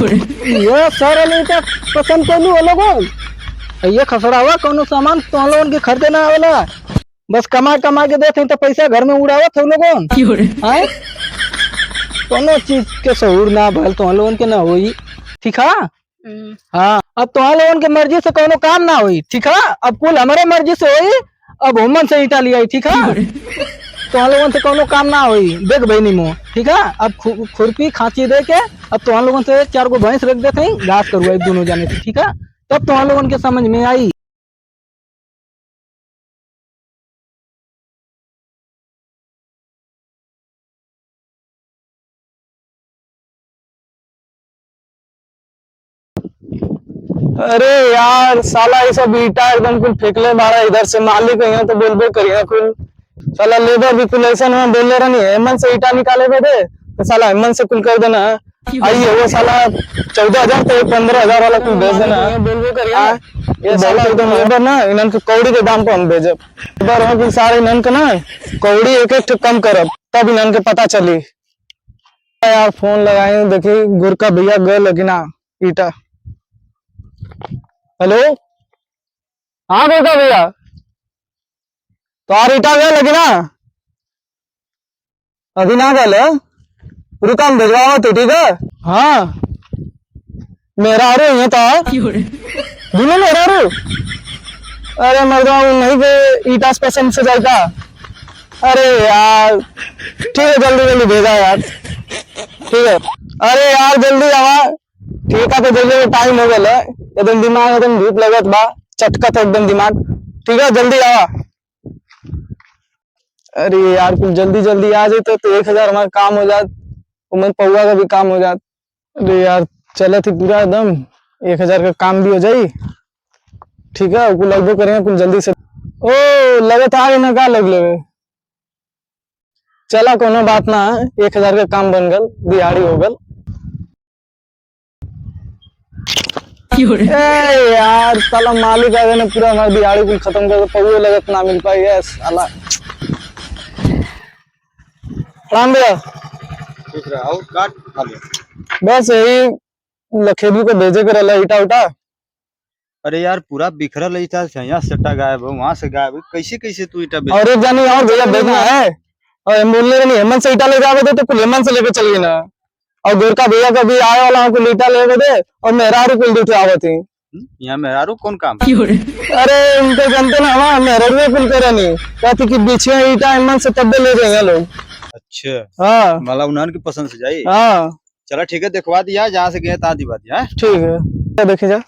ये सारा ईटा पसंद कर लू लोगन। ये खसड़ा हुआ कोनो सामान तो हम लोगन के खरीदे ना आवेला। बस कमा कमा के देते तो पैसा घर में उड़ावत हम लोगन। हैं कोनो चीज के शहूर ना भल तो हम लोगन के ना होई। ठीक है। हाँ अब तो हम लोगन के मर्जी से कोनो काम ना होई। ठीक है। अब कुल हमारे मर्जी से होई। अब हुमन से ईटा लिया। ठीक है। तो हम लोगन से कोनो काम ना होई। देख बहनी मो। ठीक है। अब खुरपी खांची दे के अब तो हम लोगन से 4 गो भैंस रख देते हैं घास करवाई दोनों जाने से। ठीक है। तब तो हम लोगन के समझ में आई। अरे यार साला ये सब ईटा एकदम कुल फेंकले मारा इधर से मालिक यहाँ तो बोलबे करिए कुल। साला लेबर भी कुल ऐसा ना बोल ले रहा नहीं हेमंत से ईटा निकाले दे तो साला हेमंत से कुल कर देना। आइए वो साला 14,000 तो 15,000 वाला कुल भेज देना। बोलबे करिए ये साला एकदम लेबर ना इनन के कौड़ी के दाम पर हम भेजे लेबर हो कि सारे इनन के ना कौड़ी एक एक कम करब तब इनन के पता चली। यार फोन लगाए देखी गुरका भैया गए लगी ना ईटा। हेलो हाँ बेटा भैया तो आ ईटा गए लगी ना अभी ना गए रुका हम भिजवाओ तो ठीक है। हाँ मेरा आ रहे हैं तो दोनों मेरा रू। अरे मर्दा नहीं पे ईटा स्पेशल से जाएगा। अरे यार ठीक है जल्दी जल्दी भेजा यार। ठीक है अरे यार जल्दी आवा। ठीक है तो जल्दी टाइम हो गया एकदम दिमाग एकदम धूप लगत बा चटकत एकदम दिमाग। ठीक है जल्दी आवा। अरे यार कुछ जल्दी जल्दी आ जाए तो 1,000 हमारा काम हो जात उमर पौवा का भी काम हो जात। अरे यार चले थी पूरा एकदम 1,000 का काम भी हो जाई। ठीक है कुछ लगभो करेंगे कुछ जल्दी से। ओ लगे था ना का लग ले चला कोनो बात ना 1,000 का काम बन गल दिहाड़ी हो गल। ए यार साला मालिक आ गए ना पूरा हमारी दिहाड़ी को खत्म कर पौवे लगत ना मिल पाई है साला। राम भैया और काट बस यही लखेबी को भेजे कर रहा ईटा उटा। अरे यार पूरा बिखरा ईटा यहाँ सट्टा गायब है वहां से गायब है कैसे कैसे तू ईटा और एक जानी और भैया भेजना है और बोल रहे नहीं हेमंत से ईटा ले जावे तो कुल हेमंत से लेकर चल गई ना और गोरका भैया का भी आए वाला कुल ईटा ले दे और मेहरारू कुल दूठे आवत थी। यहाँ मेहरारू कौन काम अरे उनके जानते ना हमारा मेहरारू कुल करे नहीं कहती कि बीछे ईटा हेमंत से तब ले जाएंगे लोग। अच्छा हाँ मला उन्हन की पसंद से जाई। हाँ चला ठीक है दिखवा दिया जहाँ से गए तहाँ दिखवा दिया। ठीक है देखे जा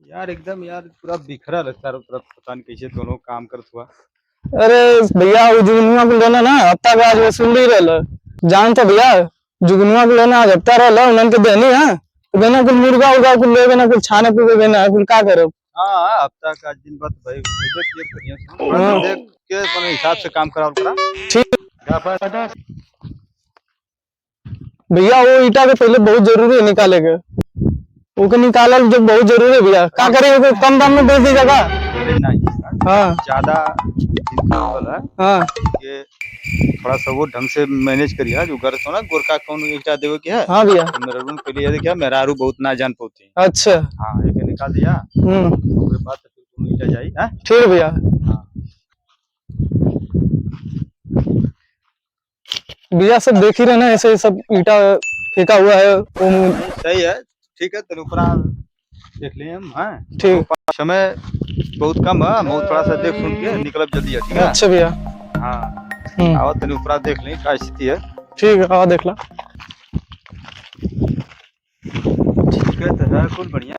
यार एकदम यार पूरा बिखरा लगता है तरफ पता नहीं कैसे दोनों काम करत हुआ। अरे भैया वो जुगनुआ को लेना ना हफ्ता का आज वसूल ही रहा जान तो भैया जुगनुआ को लेना आज हफ्ता रहा उन्हन के देनी है तो देना कुछ मुर्गा उर्गा कुछ ले ना कुछ छाने पीने देना कुछ का करो। हाँ हफ्ता का दिन बाद भाई देख के अपने हिसाब से काम कराओ करा। ठीक भैया वो ईटा के पहले बहुत जरूरी है निकाले के वो निकाला जो बहुत जरूरी है भैया क्या करेंगे कम दाम में बेच दीजिएगा। हाँ ज्यादा है हाँ ये थोड़ा सा वो ढंग से मैनेज करिए जो घर तो ना गोरका कौन ईटा देवे के है। हाँ भैया मेहरून के लिए देखिए मेहरारू बहुत ना जान पाती। अच्छा हाँ एक निकाल दिया उसके बाद तुम ईटा जाई। हाँ ठीक है भैया। भैया सब देख ही रहे ना ऐसे सब ईटा फेंका हुआ है सही है ठीक है तेरे ऊपर देख लिए हम। हाँ ठीक समय बहुत कम है बहुत थोड़ा सा देख सुन के निकलब जल्दी है ठीक है। अच्छा भैया हाँ आओ तेरे ऊपर देख लें क्या स्थिति है। ठीक है आओ देख ला। ठीक है तो है कुल बढ़िया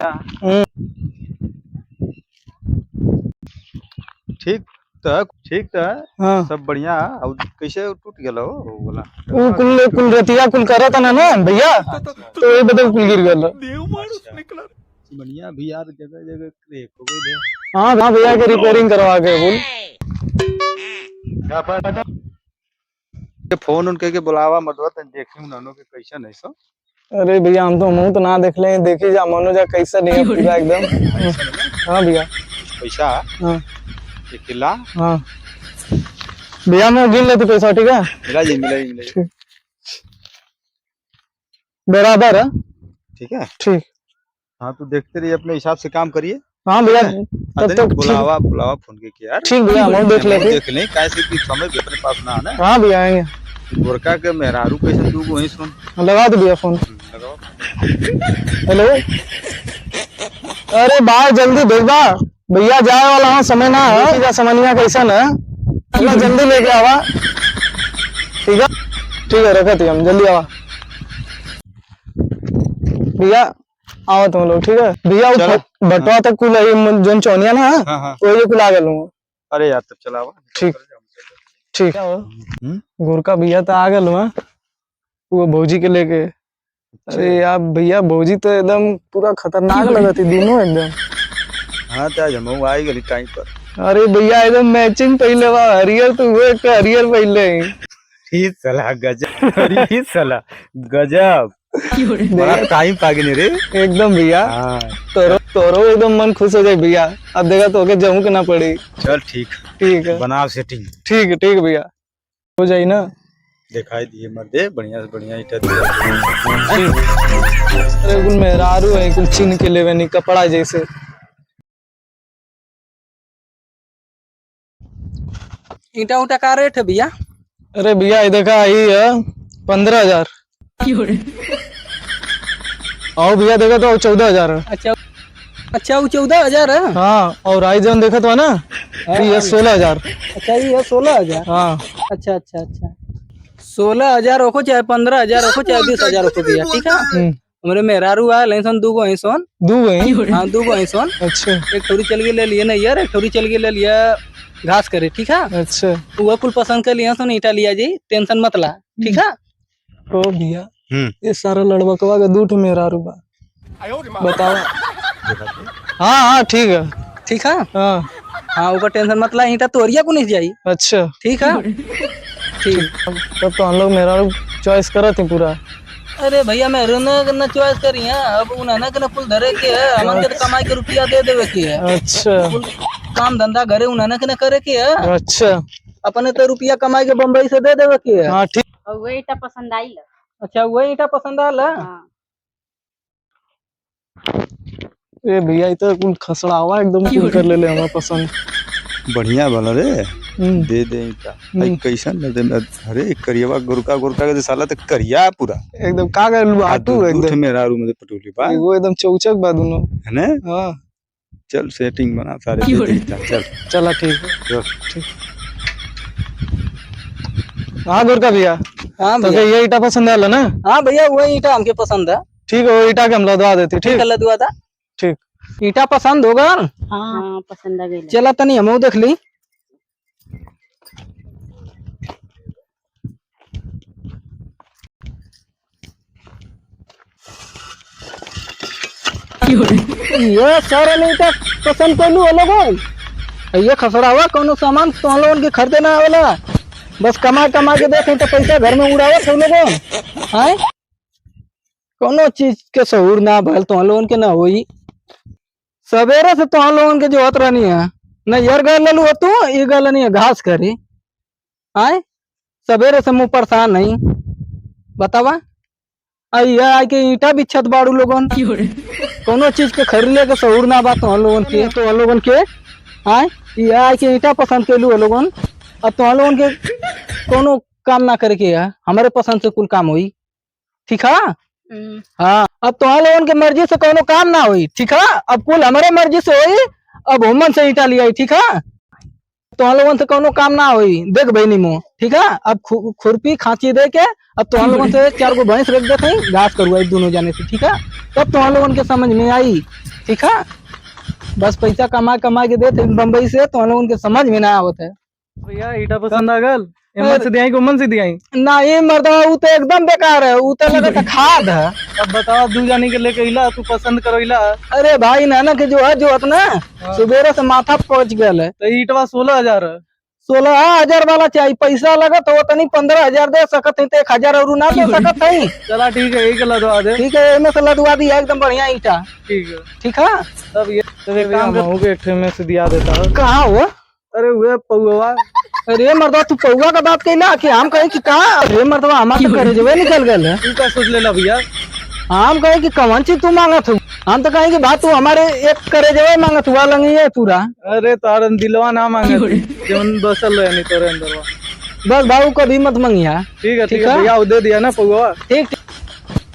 ठीक तो है हाँ सब बढ़िया और कैसे टूट गया हो बोला कुल कुल रतिया कुल करा था ना भैया तो ये बदल कुल गिर गया बढ़िया भी यार जगह जगह क्रैक हो गई है। हाँ हाँ भैया के रिपेयरिंग करवा के बोल फोन उनके के बुलावा मदवा तन देखी उन्होंने के कैसा नहीं सो। अरे भैया हम तो मुंह तो ना देख ले देखी जा मनोजा कैसा नहीं है पूरा एकदम। हाँ भैया पैसा हाँ एक किला हाँ भैया मैं गिन लेती पैसा ठीक है मिला जी मिला बराबर है ठीक है। ठीक। हाँ तो देखते रहिए, अपने हिसाब से काम करिए। हाँ भैया तब अरे तक बुलावा बुलावा फोन के किया यार। ठीक भैया हम देख लेते। देख लें कैसे कि समय भी अपने पास ना आना। हाँ भैया आएंगे। गोरका के मेहरारू कैसे तू वहीं सुन। लगा दो भैया फोन। लगाओ। हेलो। अरे बाहर जल्दी भेजबा, भैया जाए वाला हूँ, समय ना है जा समनिया कैसा ना थोड़ा जल्दी लेके आवा। ठीक है रखते हम जल्दी आवा भैया। आओ तुम लोग ठीक है भैया। चलो। बटवा तक कुल जोन चौनिया ना हाँ हाँ। वही कुल आ गलूंगा। अरे यार तब चलावा। ठीक ठीक। गोरका भैया तो आ गल वो भौजी के लेके। अरे यार भैया भौजी तो एकदम पूरा खतरनाक लगती दोनों एकदम। हाँ तो आज हम आई गली टाइम पर। अरे भैया एकदम मैचिंग पहले बा हरियर तो हुए एक हरियर पहले ही साला गजब। अरे ही साला गजब। बड़ा टाइम पागे नहीं रे एकदम भैया। हाँ तोरो एकदम मन खुश हो जाए भैया। अब देखा तो के जाऊं के ना पड़ी। चल ठीक ठीक है बनाओ सेटिंग। ठीक है भैया हो जाए ना। दिखाई दिए मर्दे बढ़िया से बढ़िया ईटा दिया। अरे कुल मेहरारू है कुल चीन के लेवे नहीं कपड़ा जैसे। ईटा उटा का रेट है भैया? अरे भैया ये देखा आई है 15,000। आओ भैया देखा तो 14,000 है। अच्छा अच्छा वो 14,000 है। हाँ और आई जन देखा तो ना ये 16,000। अच्छा ये 16,000। हाँ अच्छा अच्छा अच्छा 16,000 रखो चाहे 15,000 रखो चाहे 20,000 रखो भैया ठीक है। हमारे मेहरारू आए लेसन दूगो ऐसन। दू गई। हाँ दूगो ऐसन। अच्छा एक थोड़ी चल के ले लिए ना यार, एक थोड़ी चल के ले लिया घास करे ठीक है। अच्छा वो कुल पसंद कर लिया सुन ईटा लिया जी टेंशन मत ला ठीक है। ओ भैया ये सारा लड़बकवा का दूठ मेहरारू बा बताओ। हाँ हाँ ठीक है। ठीक है हाँ हाँ ऊपर टेंशन मत ला ईटा तोरिया को नहीं जाई। अच्छा ठीक है ठीक। तब तो हम लोग मेहरारू चॉइस करत है पूरा। अरे भैया मैं न चॉइस करी है अब उन्हें के न कुल धरे के है हमन के तो कमाई के रुपया दे देवे के है। अच्छा काम धंधा घरे उन्हें के न करे के है। अच्छा अपने तो रुपया कमाई के बम्बई से दे देवे के है। हाँ ठीक। और वही ईटा पसंद आई ला। अच्छा वही ईटा पसंद आला। हाँ। ए भैया ये तो कुल खसड़ावा एकदम कुल कर ले हमारा पसंद। बढ़िया वाला रे दे दे ईटा। भाई कैसन लग दे। अरे करियावा गोरका गोरका के साला तो करिया पूरा एकदम का कर आटू एकदम मेहरारू में पटोली बा वो एकदम चौचक बा दोनों है ना। हाँ चल सेटिंग बना सारे दे दे ईटा। चल चला ठीक है चल। ठीक। हाँ गोरका भैया हाँ तो भैया ये ईटा पसंद आला ना। हाँ भैया वही ईटा हमके पसंद है। ठीक है वो ईटा के हम लदवा देते ठीक ठीक है लदवा दा। ठीक। ईटा पसंद होगा। हाँ पसंद आ गई। चला तनी हम देख ली। ये सारे ईटा पसंद कर लू लोगन। ये खसड़ा हुआ कोनो सामान तो लोगन के खरीदे ना आवेला बस कमा कमा के देखे तो पैसा घर में उड़ावे सब लोगन। हैं कोनो चीज के शहूर ना भल तो लोगन के ना होई। सवेरे से तो लोगन के जो होत रहनी है न यार गल लू तू ये गल नहीं है घास करी। आए सवेरे से मुंह परेशान नहीं बतावा। आई के ईटा बिछत बाड़ू लोगन कोनो चीज के खरीदले के शहूर ना बात तो लोगन के आए ये आई के ईटा पसंद के लू लोगन। अब तो लोगन के कोनो काम ना करे के है हमारे पसंद से कुल काम हुई ठीक है। हाँ अब तो लोगन के मर्जी से कोनो काम ना हुई ठीक है। अब कुल हमारे मर्जी से हुई। अब हुमन से ईटा लिया ठीक है तो लोगन से कोनो काम ना हुई देख बहनी मुँह ठीक है। अब खुरपी खांची दे के अब तो लोगन से 4 गो भैंस रख देते घास करवाई दोनों जाने से ठीक है। तब तो लोगन के समझ में आई ठीक है। बस पैसा कमा कमा के देते बम्बई से तो लोगन के समझ में ना आवत है। भैया ईटा पसंद आ गल एमन से दियाई गुमन से दियाई। ना ये मर्दा वो तो एकदम बेकार है वो तो लगा खाद है। अब बताओ दू जाने के लेके इला तू पसंद करो इला। अरे भाई नाना के जो है जो अपना सुबेरे से माथा पहुंच गया है। तो ईटवा 16,000 है। 16,000 वाला चाहिए पैसा लगा तो वो तनी 15,000 दे सकत है तो 1,000 और ना दे सकत है। चला ठीक है एक लदवा दे। ठीक है इनमें से लदवा दिया एकदम बढ़िया ईटा ठीक है ठीक है। तब ये एक काम कर एक ठे में से दिया देता है। कहाँ हुआ? अरे हुए पौवा। अरे मर्दा तू पौवा का बात कहला कि हम कहे कि कहाँ? अरे मर्दवा हमारे तो करे जवे निकल गए है। तू का सोच लेला भैया। हम कहे कि कौन चीज तू मांगत हो, हम तो कहे कि भाई तू हमारे एक करे जवे मांगत हुआ लंगी है पूरा। अरे तार दिलवा ना मांगे जवन बसल है नहीं तोरे अंदर। बस भाऊ कभी मत मंगिया। ठीक है भैया, वो दे दिया ना पगवा। ठीक ठीक।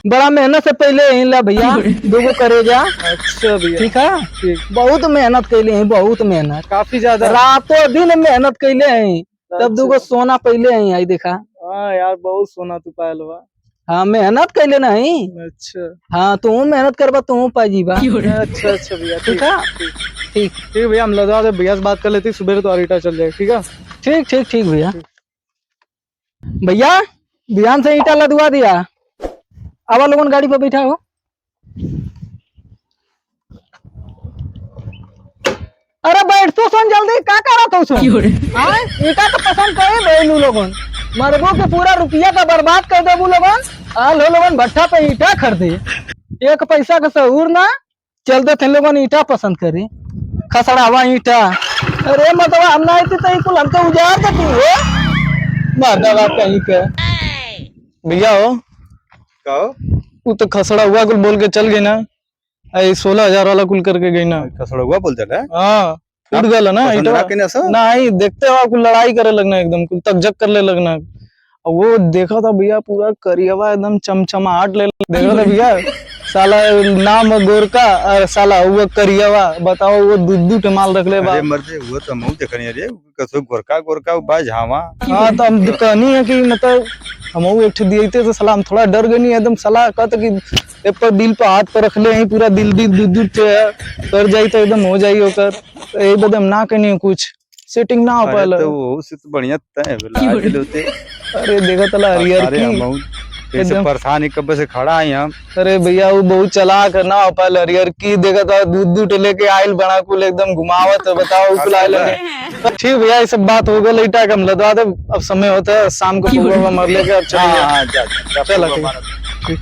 बड़ा मेहनत से पहले यहीं ला भैया दोगो करे जा। अच्छा भैया ठीक है, ठीक। बहुत मेहनत कैले हैं, बहुत मेहनत, काफी ज्यादा। रातों दिन मेहनत कैले हैं, तब दोगो सोना पहले यहीं आई देखा। हाँ यार बहुत सोना तू पायल बा। हाँ मेहनत कैले नहीं। अच्छा हाँ तू मेहनत करबा तू पा जीबा। अच्छा अच्छा भैया ठीक है, ठीक ठीक भैया, हम लगा दे भैया से बात कर लेती, सुबह तो ईटा चल जाए। ठीक है ठीक ठीक ठीक भैया। भैया ध्यान से ईटा लदवा दिया। आवा लोगन गाड़ी पर बैठा हो। अरे बैठ तो सुन जल्दी, का कर रहा सुन। हाँ ईटा का पसंद करे बैलू लोगन, मरबो के पूरा रुपया का बर्बाद कर देबू लोगन। आल हो लोगन भट्ठा पे ईटा खरीदे, एक पैसा का सहूर ना चलते थे लोगन ईटा पसंद करे, खसड़ावा ईटा। अरे मतलब हम ना आती तो कुल हमको उजाड़ देती हो माधवा कहीं के। भैया हो कहो वो तो खसड़ा हुआ कुल बोल के चल गई ना, 16,000 वाला कुल करके गई ना। खसड़ा हुआ बोल चला हाँ उठ गया ना पसंद ईटा। ना केने सो? नहीं देखते हुआ कुल लड़ाई करे लगना, एकदम कुल तकजक कर ले लगना। और वो देखा था भैया पूरा करियवा एकदम चमचमाहट ले देखा था भैया। साला नाम गोरका और साला वो करियवा, बताओ वो दूध माल रख ले बा। अरे मर्दे हुआ तो मुंह देखनी रे कसो गोरका गोरका बा झावा। हाँ तो हम कहनी है कि मतलब हम एक दिए थे तो साला हम थोड़ा डर गए नहीं, एकदम साला कहते कि ए पर दिल पर हाथ पर रख ले, यही पूरा दिल दूध कर जाई तो एकदम हो जाई होकर। तो यही बदम ना कहनी कुछ सेटिंग ना हो अरे पाला। तो वो से तो बढ़िया तय लाज लेते। अरे देखा तला हरियर अरे की हम ऐसे एकदम। परेशान ही कब से खड़ा है हम। अरे भैया वो बहुत चलाक है ना हो पाला हरियर की, देखा था दूध लेके आयल बना कुल एकदम घुमावत है, बताओ कुल आयल लगे। ठीक भैया ये सब बात हो गई, ईटा कम लदवा दे, अब समय होता है शाम को मर लेके अब चलिए। हाँ जा चला ठीक।